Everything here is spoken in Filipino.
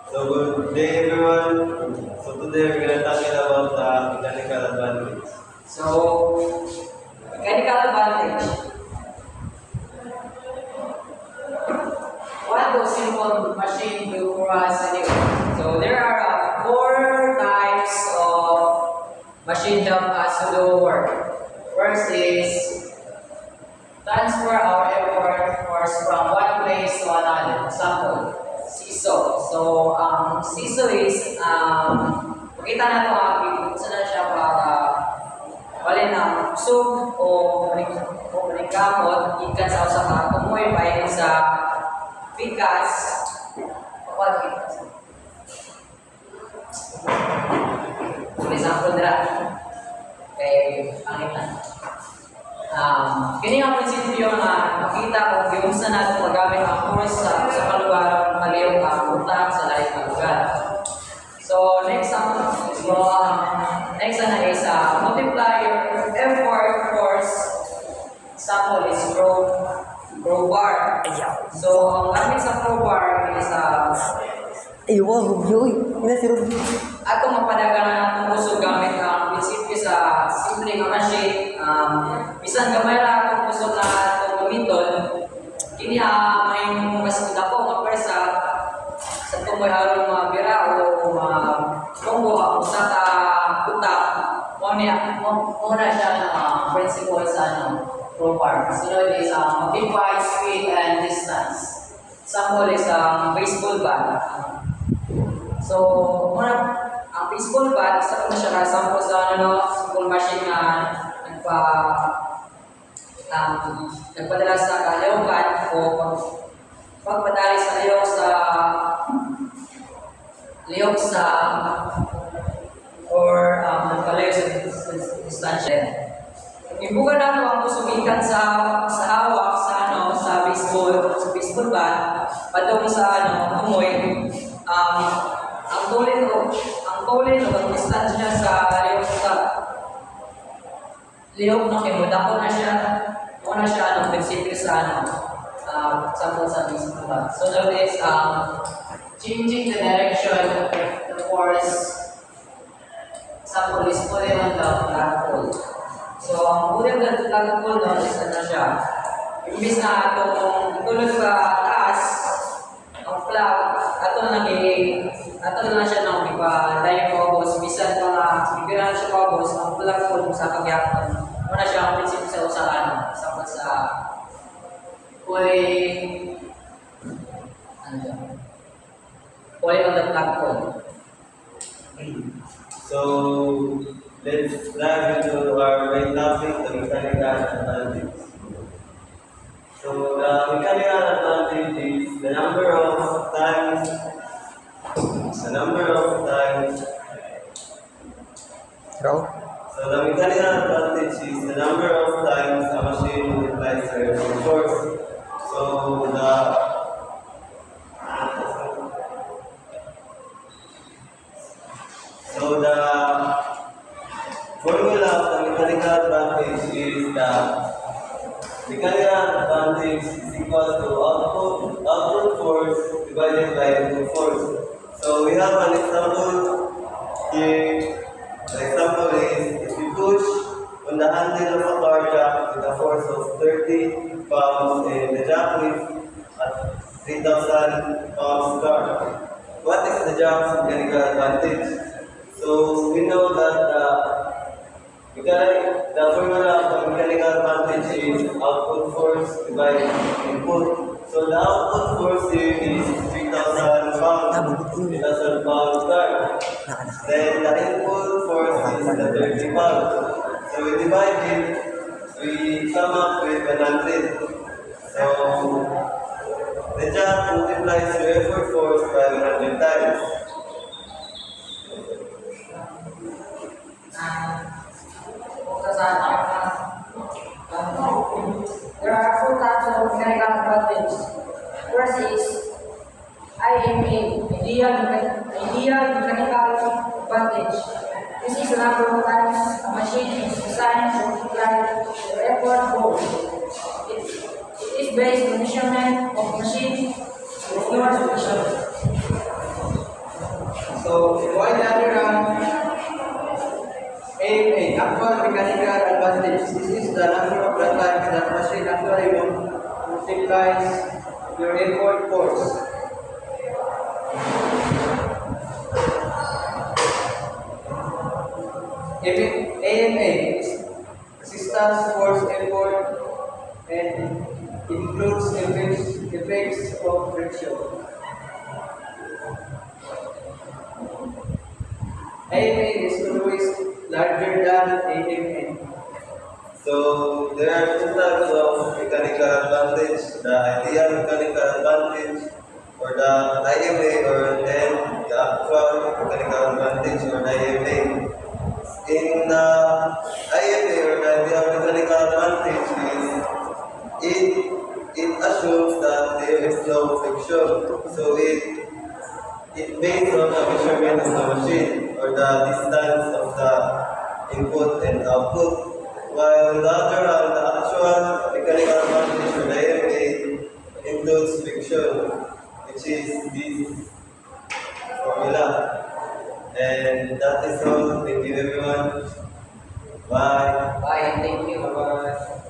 So good day everyone. So today we're gonna talk about mechanical advantage. So, mechanical advantage. What does simple machine do for us anyway? So there are four types of machine help us to do work. First is transfer our effort force from one place to another. Example, seesaw. So, seesaw is, pakita na ito kung saan na siya para walin ang sub o maningkamot ikan sa usa ka tumoy bayan sa pikas kapag for example dira kay pangitan kini ang prinsipyo nga makita kung giunsa nato magamit ang force sa kalugar maliw ang utak sa lain nga lugar. So next next na is multiplier effort force. Example is crowbar. So ang gamit sa crowbar is Ay, wow, Rubio. Ina si Rubio. ato mapadaganan ang usog gamit ang prinsipyo sa simple nga machine. Bisan gamay ra ang usog na atong gamiton, kini may mas dako nga persa sa tumoy aron mabira o tunggo ako sa utak muna siya na principle sa crowbar. Sunod is multiply speed and distance. Example is baseball bat. So, ang baseball bat, isa ko na siya kasample sa simple machine na nagpadala sa kalawkan o pagpadali sa liyok sa or nagpalayo sa distansya. Ibuga nato ang kusugikan sa hawak sa baseball bat padung sa tumoy ang tulin o ang distansya sa liyok ng kimudako na siya ang prinsipyo sa example sa baseball bat. So that is changing the direction of the force. Example is pulling on the flagpole. So, ang pulling on the flagpole doon is ano siya. Imbis na itong itulog sa taas, ang flag, ato na siya nang ipa-dive focus. Bisan ito na bibira na siya focus, ang flagpole sa kagyapan. Muna siya ang prinsipyo sa usahan. Example sa pulling on the flagpole. So let's dive into our main topic, the mechanical advantage. So the mechanical advantage is the number of times Raw? So the mechanical advantage is the number of times a machine multiplies the force. So the formula of the mechanical advantage is that mechanical advantage is equal to output force divided by input force. So we have an example here. The example is if you push on the handle of a car jack with a force of 30 pounds and the jack with a 3,000 pounds car, what is the jack's mechanical advantage? So we know that the formula of the mechanical advantage is output force divided by input. So the output force here is 3,000 pounds, 3,000 pounds car. Then the input force is the 30 pounds. So we divide it, we come up with 100. So the jack multiplies the effort force by 100 times. There are four types of mechanical advantage. First is IMA, ideal mechanical advantage. This is the number of times a machine is designed to multiply the effort force. It is based on measurement of machine with numerous measurements. the number of blood lines in the machine aquarium multiplies your input force. AMA is resistance force input and includes effects of friction. AMA is always larger than AMN. So there are two types of mechanical advantage, the ideal mechanical advantage or the IMA, or then the actual mechanical advantage or the IMA. In the IMA or the ideal mechanical advantage it assumes that there is no friction. So it based on the measurement of the machine or the distance of the input and output. While on the other hand, the actual mechanical advantage for the AMA includes friction, which is this formula. And that is all. Thank you everyone. Bye. Bye, thank you. Bye-bye.